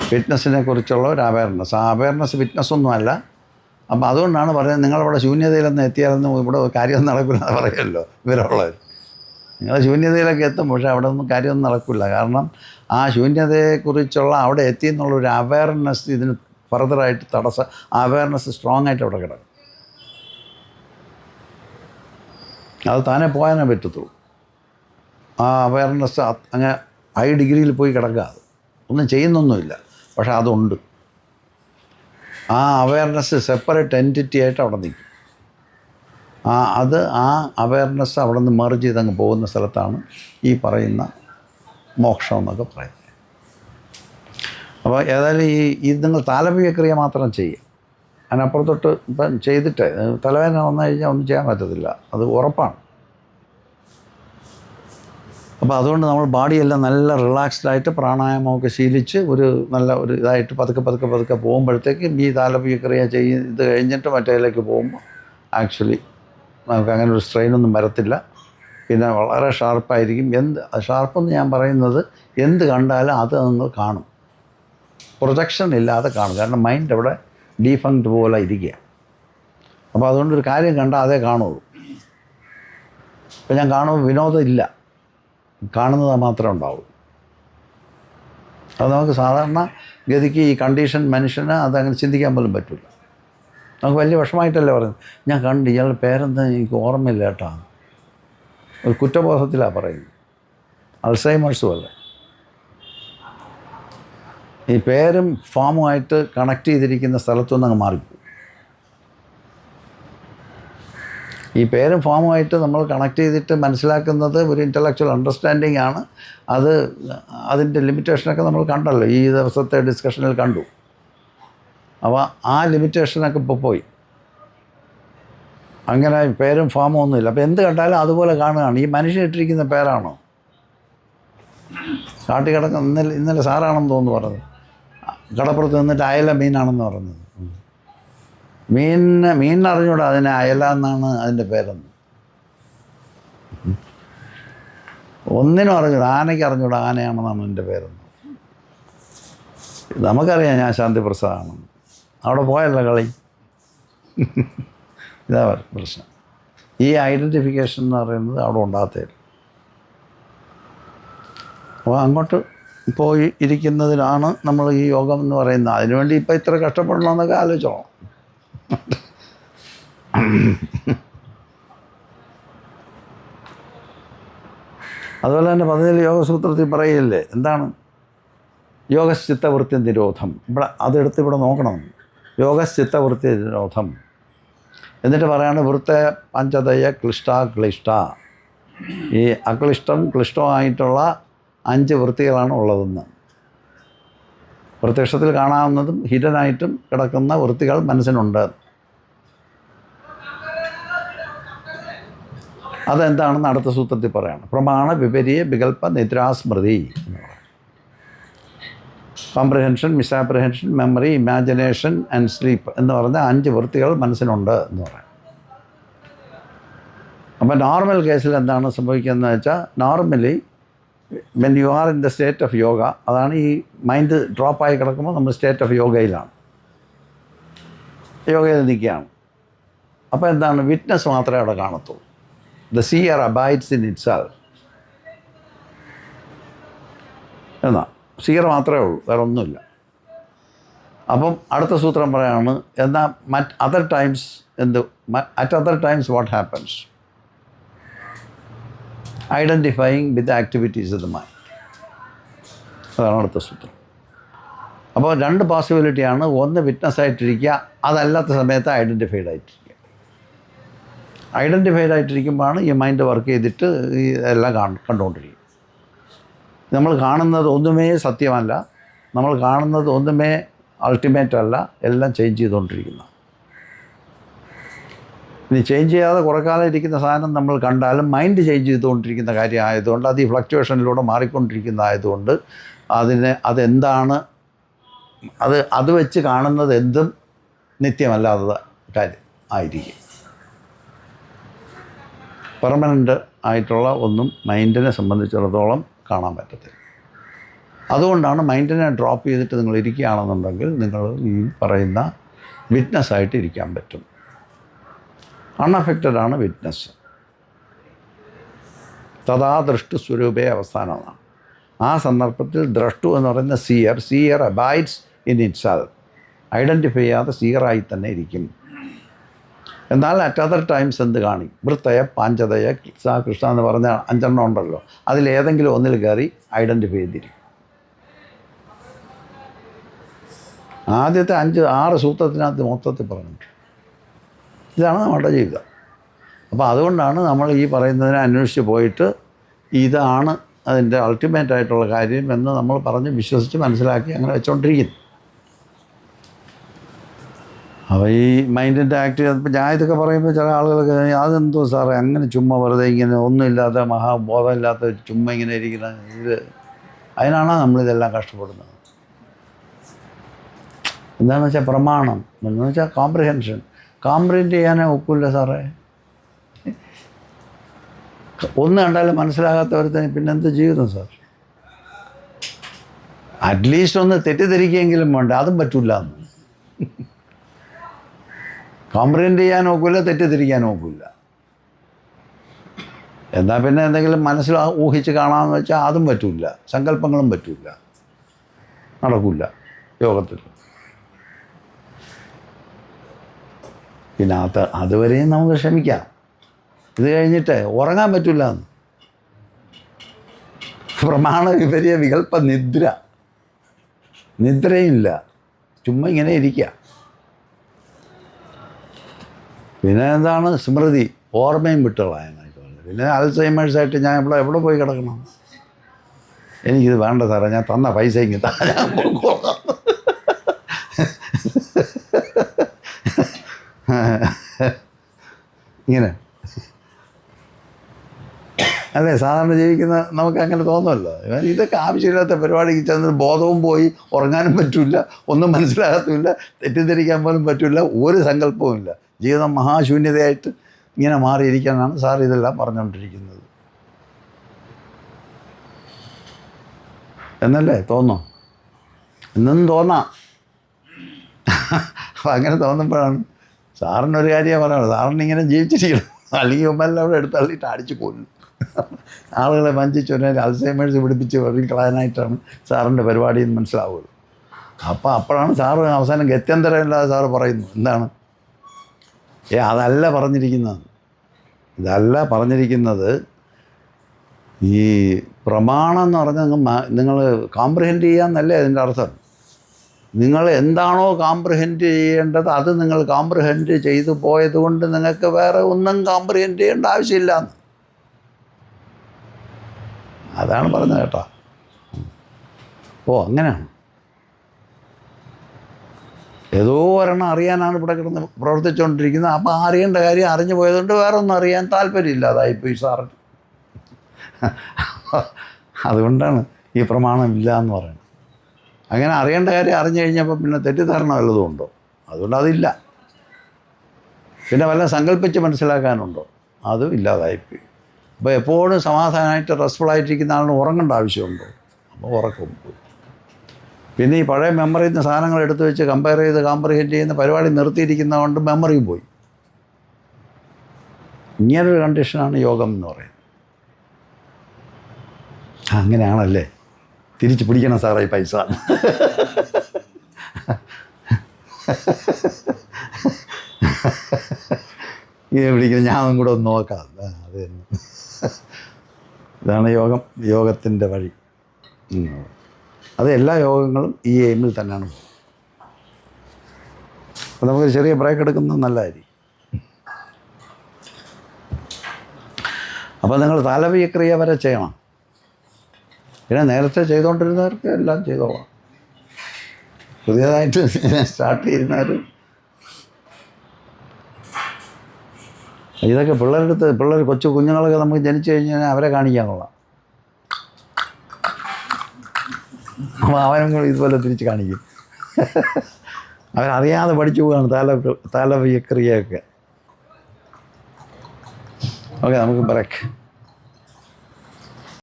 ഫിറ്റ്നസ്സിനെ കുറിച്ചുള്ള ഒരു അവയർനെസ്. ആ അവയർനെസ് ഫിറ്റ്നസ്സൊന്നുമല്ല. അപ്പോൾ അതുകൊണ്ടാണ് പറയുന്നത്, നിങ്ങളിവിടെ ശൂന്യതയിലൊന്നും എത്തിയാലൊന്നും ഇവിടെ കാര്യമൊന്നും നടക്കില്ല എന്ന് പറയുമല്ലോ ഇവരുള്ളവർ. നിങ്ങൾ ശൂന്യതയിലൊക്കെ എത്തും, പക്ഷേ അവിടെ ഒന്നും കാര്യമൊന്നും നടക്കില്ല. കാരണം ആ ശൂന്യതയെക്കുറിച്ചുള്ള അവിടെ എത്തിയെന്നുള്ളൊരു അവയർനെസ് ഇതിന് ഫർദറായിട്ട് അവയർനെസ് സ്ട്രോങ് ആയിട്ട് അവിടെ കിടക്കും. അത് താനെ പോകാനേ പറ്റത്തുള്ളൂ. ആ അവയർനെസ് അങ്ങ് ഹൈ ഡിഗ്രിയിൽ പോയി കിടക്കുക. അത് ഒന്നും ചെയ്യുന്നൊന്നുമില്ല, പക്ഷെ അതുണ്ട്. ആ അവയർനെസ് സെപ്പറേറ്റ് എൻറ്റിറ്റി ആയിട്ട് അവിടെ നിൽക്കും. ആ അവയർനെസ് അവിടെ നിന്ന് മെർജ് ചെയ്തങ്ങ് പോകുന്ന സ്ഥലത്താണ് ഈ പറയുന്ന മോക്ഷം എന്നൊക്കെ പറയുന്നത്. അപ്പോൾ ഏതായാലും ഇത് നിങ്ങൾ താലപിക ക്രിയ മാത്രം ചെയ്യുക. അതിനപ്പുറത്തോട്ട് ഇപ്പം ചെയ്തിട്ട് തലവേദന വന്നു കഴിഞ്ഞാൽ ഒന്നും ചെയ്യാൻ പറ്റത്തില്ല, അത് ഉറപ്പാണ്. അപ്പോൾ അതുകൊണ്ട് നമ്മൾ ബാഡിയെല്ലാം നല്ല റിലാക്സ്ഡായിട്ട് പ്രാണായാമമൊക്കെ ശീലിച്ച് ഒരു നല്ല ഒരു ഇതായിട്ട് പതുക്കെ പോകുമ്പോഴത്തേക്കും ഈ താലപിക ക്രിയ ചെയ്ത് കഴിഞ്ഞിട്ട് മറ്റേതിലേക്ക് പോകുമ്പോൾ ആക്ച്വലി നമുക്ക് അങ്ങനെ ഒരു സ്ട്രെയിനൊന്നും വരത്തില്ല. പിന്നെ വളരെ ഷാർപ്പായിരിക്കും. ഷാർപ്പെന്ന് ഞാൻ പറയുന്നത് എന്ത് കണ്ടാലും അത് നിങ്ങൾ കാണും, പ്രൊജക്ഷൻ ഇല്ലാതെ കാണും. കാരണം മൈൻഡ് അവിടെ ഡീഫങ്ക്ഡ് പോലെ ഇരിക്കുക. അപ്പോൾ അതുകൊണ്ടൊരു കാര്യം കണ്ടാൽ അതേ കാണുള്ളൂ. ഇപ്പം ഞാൻ കാണുമ്പോൾ വിനോദം ഇല്ല, കാണുന്നത് മാത്രമേ ഉണ്ടാവൂ. അത് നമുക്ക് സാധാരണ ഗതിക്ക് ഈ കണ്ടീഷൻ മനുഷ്യന് അതങ്ങനെ ചിന്തിക്കാൻ പോലും പറ്റില്ല. നമുക്ക് വലിയ വിഷമമായിട്ടല്ലേ പറയുന്നത്, ഞാൻ കണ്ട് ഇയാളുടെ പേരെന്താ എനിക്ക് ഓർമ്മയില്ല കേട്ടോ, ഒരു കുറ്റബോധത്തിലാണ് പറയുന്നത്. അൾസൈമേഴ്സ് പോലെ ഈ പേരും ഫോമുമായിട്ട് കണക്ട് ചെയ്തിരിക്കുന്ന സ്ഥലത്തുനിന്ന് അങ്ങ് മാറിപ്പോകും. ഈ പേരും ഫോമുമായിട്ട് നമ്മൾ കണക്ട് ചെയ്തിട്ട് മനസ്സിലാക്കുന്നത് ഒരു ഇൻ്റലക്ച്വൽ അണ്ടർസ്റ്റാൻഡിങ് ആണ്. അതിൻ്റെ ലിമിറ്റേഷനൊക്കെ നമ്മൾ കണ്ടല്ലോ, ഈ ദിവസത്തെ ഡിസ്കഷനിൽ കണ്ടു. അപ്പോൾ ആ ലിമിറ്റേഷനൊക്കെ ഇപ്പോൾ പോയി. അങ്ങനെ പേരും ഫോമും ഒന്നുമില്ല. അപ്പോൾ എന്ത് കണ്ടാലും അതുപോലെ കാണുകയാണ്. ഈ മനുഷ്യൻ ഇട്ടിരിക്കുന്ന പേരാണോ? കാട്ടി കിടക്കുന്ന ഇന്നലെ സാറാണെന്ന് തോന്നുന്നു പറഞ്ഞത്, കടപ്പുറത്ത് നിന്നിട്ട് അയല മീനാണെന്ന് പറഞ്ഞത്. മീനിനറിഞ്ഞൂടാ അതിനെ അയല എന്നാണ് അതിൻ്റെ പേരെന്ന്. ഒന്നിനും അറിഞ്ഞൂടാ, ആനയ്ക്ക് അറിഞ്ഞൂടാ ആനയാണെന്നാണ് എൻ്റെ പേരെന്ന്. നമുക്കറിയാം ഞാൻ ശാന്തിപ്രസാദാണെന്ന്. അവിടെ പോയല്ലോ കളി. ഇതാ പ്രശ്നം. ഈ ഐഡൻറ്റിഫിക്കേഷൻ എന്ന് പറയുന്നത് അവിടെ ഉണ്ടാകത്തില്ല. അപ്പോൾ അങ്ങോട്ട് പോയി ഇരിക്കുന്നതിനാണ് നമ്മൾ ഈ യോഗം എന്ന് പറയുന്നത്. അതിനുവേണ്ടി ഇപ്പോൾ ഇത്ര കഷ്ടപ്പെടണമെന്നൊക്കെ ആലോചിച്ചോളാം. അതുപോലെ തന്നെ പതഞ്ജലി യോഗസൂത്രത്തിൽ പറയില്ലേ, എന്താണ് യോഗശ്ചിത്തവൃത്തി നിരോധം. അതെടുത്ത് ഇവിടെ നോക്കണം. യോഗശ്ചിത്തവൃത്തി നിരോധം എന്നിട്ട് പറയാണ് വൃത്ത പഞ്ചതയ ക്ലിഷ്ട. ഈ അക്ലിഷ്ടം ക്ലിഷ്ടമായിട്ടുള്ള 5 വൃത്തികളാണ് ഉള്ളതെന്ന്. പ്രത്യക്ഷത്തിൽ കാണാവുന്നതും ഹിഡനായിട്ടും കിടക്കുന്ന വൃത്തികൾ മനസ്സിനുണ്ട്. അതെന്താണെന്ന് അടുത്ത സൂത്രത്തിൽ പറയാണ്. പ്രമാണ വിപരീയ വികല്പ നിദ്രാസ്മൃതി എന്ന് പറയും. Comprehension, misapprehension, memory, imagination and sleep എന്ന് പറഞ്ഞ 5 വൃത്തികൾ മനസ്സിനുണ്ട് എന്ന് പറയാം. അപ്പോൾ നോർമൽ കേസിൽ എന്താണ് സംഭവിക്കുന്നത് വെച്ചാൽ, normally when you are in the state of yoga, അതാണ് ഈ മൈൻഡ് ഡ്രോപ്പായി കിടക്കുമ്പോൾ നമ്മൾ സ്റ്റേറ്റ് ഓഫ് യോഗയിൽ നിൽക്കുകയാണ്. അപ്പോൾ എന്താണ്, വിറ്റ്നസ് മാത്രമേ അവിടെ കാണത്തുള്ളൂ. The seer abides in itself എന്നാ, സീയർ മാത്രമേ ഉള്ളൂ, വേറെ ഒന്നുമില്ല. അപ്പം അടുത്ത സൂത്രം പറയാണ്, എന്നാൽ at other times what happens, identifying with activities of the mind. അതാണ് അടുത്ത സൂത്രം. അപ്പോൾ 2 പോസിബിലിറ്റിയാണ്. ഒന്ന് വിറ്റ്നസ് ആയിട്ടിരിക്കുക, അതല്ലാത്ത സമയത്ത് ഐഡൻറ്റിഫൈഡ് ആയിട്ടിരിക്കുക. ഐഡൻറ്റിഫൈഡ് ആയിട്ടിരിക്കുമ്പോഴാണ് ഈ മൈൻഡ് വർക്ക് ചെയ്തിട്ട് ഈ എല്ലാം കണ്ടുകൊണ്ടിരിക്കും. നമ്മൾ കാണുന്നത് ഒന്നുമേ സത്യമല്ല, നമ്മൾ കാണുന്നത് ഒന്നുമേ അൾട്ടിമേറ്റ് അല്ല, എല്ലാം ചേഞ്ച് ചെയ്തുകൊണ്ടിരിക്കുന്ന. ഇനി ചേഞ്ച് ചെയ്യാതെ കുറേ കാലം ഇരിക്കുന്ന സാധനം നമ്മൾ കണ്ടാലും മൈൻഡ് ചേഞ്ച് ചെയ്തുകൊണ്ടിരിക്കുന്ന കാര്യം ആയതുകൊണ്ട്, അത് ഈ ഫ്ലക്ച്വേഷനിലൂടെ മാറിക്കൊണ്ടിരിക്കുന്നതായതുകൊണ്ട് അതെന്താണ്, അത് വെച്ച് കാണുന്നത് എന്തും നിത്യമല്ലാത്ത കാര്യം ആയിരിക്കും. പെർമനൻ്റ് ആയിട്ടുള്ള ഒന്നും മൈൻഡിനെ സംബന്ധിച്ചിടത്തോളം കാണാൻ പറ്റത്തില്ല. അതുകൊണ്ടാണ് മൈൻഡിനെ ഡ്രോപ്പ് ചെയ്തിട്ട് നിങ്ങൾ ഇരിക്കുകയാണെന്നുണ്ടെങ്കിൽ നിങ്ങൾ ഈ പറയുന്ന വിറ്റ്നസ്സായിട്ട് ഇരിക്കാൻ പറ്റും. അൺഅഫക്റ്റഡ് ആണ് വിറ്റ്നസ്. തഥാ ദൃഷ്ടു സ്വരൂപേ അവസാനമാണ്. ആ സന്ദർഭത്തിൽ ദ്രഷ്ടു എന്ന് പറയുന്ന seer abides in itself. Identify ചെയ്യാതെ സിയറായി തന്നെ ഇരിക്കും. എന്നാൽ അറ്റ് അതർ ടൈംസ് എന്ത് കാണി? വൃത്തയ, പാഞ്ചതയ, കൃഷ്ണ എന്ന് പറഞ്ഞ 5 ഉണ്ടല്ലോ, അതിലേതെങ്കിലും ഒന്നിൽ കയറി ഐഡൻറ്റിഫൈ ചെയ്തിരിക്കും. ആദ്യത്തെ 5-6 സൂത്രത്തിനകത്ത് മൊത്തത്തിൽ പറഞ്ഞിട്ടുണ്ട്. ഇതാണ് നമ്മുടെ ജീവിതം. അപ്പോൾ അതുകൊണ്ടാണ് നമ്മൾ ഈ പറയുന്നതിനെ അന്വേഷിച്ച് പോയിട്ട് ഇതാണ് അതിൻ്റെ അൾട്ടിമേറ്റ് ആയിട്ടുള്ള കാര്യം എന്ന് നമ്മൾ പറഞ്ഞ് വിശ്വസിച്ച് മനസ്സിലാക്കി അങ്ങനെ വെച്ചുകൊണ്ടിരിക്കുന്നു. അപ്പോൾ ഈ മൈൻഡിൻ്റെ ആക്ട് ചെയ്തപ്പോൾ ഞാൻ ഇതൊക്കെ പറയുമ്പോൾ ചില ആളുകളൊക്കെ അതെന്തോ സാറേ അങ്ങനെ ചുമ്മാ വെറുതെ ഇങ്ങനെ ഒന്നുമില്ലാത്ത മഹാബോധമില്ലാത്ത ചുമ്മാ ഇങ്ങനെ ഇരിക്കുന്ന ഇത്, അതിനാണ് നമ്മളിതെല്ലാം കഷ്ടപ്പെടുന്നത്. എന്താണെന്ന് വെച്ചാൽ പ്രമാണം എന്ന് വെച്ചാൽ കോംപ്രിഹെൻഡ് ചെയ്യാനേ ഒക്കില്ല സാറേ. ഒന്ന് കണ്ടാലും മനസ്സിലാകാത്തവരത്തിന് പിന്നെന്ത് ജീവിതം സാർ? അറ്റ്ലീസ്റ്റ് ഒന്ന് തെറ്റിദ്ധരിക്കുകയെങ്കിലും വേണ്ട, അതും പറ്റില്ല. കോംപ്രിഹെൻഡ് ചെയ്യാൻ നോക്കില്ല, തെറ്റിദ്ധരിക്കാൻ നോക്കില്ല. എന്നാൽ പിന്നെ എന്തെങ്കിലും മനസ്സിൽ ഊഹിച്ച് കാണാമെന്ന് വെച്ചാൽ അതും പറ്റില്ല. സങ്കല്പങ്ങളും പറ്റില്ല, നടക്കില്ല യോഗത്തിൽ. പിന്നെ അതുവരെയും നമുക്ക് ക്ഷമിക്കാം. ഇത് കഴിഞ്ഞിട്ട് ഉറങ്ങാൻ പറ്റില്ല എന്ന്. പ്രമാണ വിപരീയ വികല്പ നിദ്രയില്ല, ചുമ്മാ ഇങ്ങനെ ഇരിക്കുക. പിന്നെ എന്താണ് സ്മൃതി, ഓർമ്മയും വിട്ടുകളായെന്നൊക്കെ. പിന്നെ അൽസൈമേഴ്സായിട്ട് ഞാൻ എവിടെ പോയി കിടക്കണം? എനിക്കിത് വേണ്ട സാറേ, ഞാൻ തന്ന പൈസ ഇങ്ങനെ ഞാൻ ഇങ്ങനെ അല്ലേ സാധാരണ ജീവിക്കുന്ന നമുക്ക് അങ്ങനെ തോന്നുമല്ലോ. ഇതൊക്കെ ആവശ്യമില്ലാത്ത പരിപാടിക്ക് ചെന്ന് ബോധവും പോയി, ഉറങ്ങാനും പറ്റില്ല, ഒന്നും മനസ്സിലാകത്തുമില്ല, തെറ്റിദ്ധരിക്കാൻ പോലും പറ്റില്ല, ഒരു സങ്കല്പവും ഇല്ല. ജീവിതം മഹാശൂന്യതയായിട്ട് ഇങ്ങനെ മാറിയിരിക്കാനാണ് സാർ ഇതെല്ലാം പറഞ്ഞുകൊണ്ടിരിക്കുന്നത് എന്നല്ലേ തോന്നോ? എന്നും തോന്നാം. അപ്പം അങ്ങനെ തോന്നുമ്പോഴാണ് സാറിനൊരു കാര്യമാണ് പറയുന്നത്, സാറിനിങ്ങനെ ജീവിച്ചിരിക്കണം, അല്ലെങ്കിൽ ഒന്നെല്ലാം അവിടെ എടുത്ത് തള്ളിയിട്ട് അടിച്ചു കൊല്ലും. ആളുകളെ വഞ്ചിച്ചൊരു അൽസൈമേഴ്സ് പിടിപ്പിച്ച് കളയാനായിട്ടാണ് സാറിൻ്റെ പരിപാടി എന്ന് മനസ്സിലാവുള്ളൂ. അപ്പോഴാണ് സാറ് അവസാനം ഗത്യന്തരമില്ലാതെ സാറ് പറയുന്നു, എന്താണ് അതല്ല പറഞ്ഞിരിക്കുന്നത്. ഇതല്ല പറഞ്ഞിരിക്കുന്നത്. ഈ പ്രമാണം എന്ന് പറഞ്ഞാൽ നിങ്ങൾ കോംപ്രിഹെൻഡ് ചെയ്യാമെന്നല്ലേ അതിൻ്റെ അർത്ഥം. നിങ്ങൾ എന്താണോ കോംപ്രിഹെൻഡ് ചെയ്യേണ്ടത് അത് നിങ്ങൾ കോംപ്രിഹെൻഡ് ചെയ്തു പോയത് കൊണ്ട് നിങ്ങൾക്ക് വേറെ ഒന്നും കോംപ്രിഹെൻഡ് ചെയ്യേണ്ട ആവശ്യമില്ല. അതാണ് പറഞ്ഞത് കേട്ടോ. അങ്ങനെയാണ്. ഏതോ ഒരെണ്ണം അറിയാനാണ് ഇവിടെ കിടന്ന് പ്രവർത്തിച്ചുകൊണ്ടിരിക്കുന്നത്. അപ്പോൾ അറിയേണ്ട കാര്യം അറിഞ്ഞു പോയതുകൊണ്ട് വേറെ ഒന്നും അറിയാൻ താല്പര്യമില്ലാതായിപ്പോയി സാറിന്. അതുകൊണ്ടാണ് ഈ പ്രമാണം ഇല്ല എന്ന് പറയുന്നത്. അങ്ങനെ അറിയേണ്ട കാര്യം അറിഞ്ഞു കഴിഞ്ഞപ്പോൾ പിന്നെ തെറ്റിദ്ധാരണ വല്ലതും ഉണ്ടോ? അതുകൊണ്ട് അതില്ല. പിന്നെ വല്ല സങ്കല്പിച്ച് മനസ്സിലാക്കാനുണ്ടോ? അതും ഇല്ലാതായിപ്പോയി. അപ്പോൾ എപ്പോഴും സമാധാനമായിട്ട് റെസ്റ്റ്ഫുള്ളായിട്ടിരിക്കുന്ന ആളിന് ഉറങ്ങേണ്ട ആവശ്യമുണ്ടോ? അപ്പോൾ ഉറക്കം പോയി. പിന്നെ ഈ പഴയ മെമ്മറിയിൽ നിന്ന് സാധനങ്ങൾ എടുത്തു വെച്ച് കമ്പയർ ചെയ്ത് കോംപ്രിഹെൻഡ് ചെയ്യുന്ന പരിപാടി നിർത്തിയിരിക്കുന്നതുകൊണ്ട് മെമ്മറിയും പോയി. ഇങ്ങനൊരു കണ്ടീഷനാണ് യോഗം എന്ന് പറയുന്നത്. അങ്ങനെയാണല്ലേ, തിരിച്ച് പിടിക്കണം സാറേ ഈ പൈസ. ഇത് പിടിക്കണം, ഞാൻ കൂടെ ഒന്ന് നോക്കാം. അത് തന്നെ, ഇതാണ് യോഗത്തിൻ്റെ വഴി. അത് എല്ലാ യോഗങ്ങളും ഈ എയിമിൽ തന്നെയാണ്. അപ്പോൾ നമുക്ക് ചെറിയ ബ്രേക്ക് എടുക്കുന്നത് നല്ലതായിരിക്കും. അപ്പോൾ നിങ്ങൾ താലവ്യക്രിയ വരെ ചെയ്യണം. പിന്നെ നേരത്തെ ചെയ്തുകൊണ്ടിരുന്നവർക്ക് എല്ലാം ചെയ്തോളാം. പുതിയതായിട്ട് സ്റ്റാർട്ട് ചെയ്യുന്നവർ ഇതൊക്കെ പിള്ളേർ കുഞ്ഞുങ്ങളൊക്കെ നമുക്ക് ജനിച്ചു കഴിഞ്ഞാൽ അവരെ കാണിക്കാനുള്ള. അപ്പോൾ അവനും ഇതുപോലെ തിരിച്ച് കാണിക്കും. അവരറിയാതെ പഠിച്ചു പോവുകയാണ് താലവ്യക്രിയയൊക്കെ. ഓക്കെ, നമുക്ക് ബ്രേക്ക്.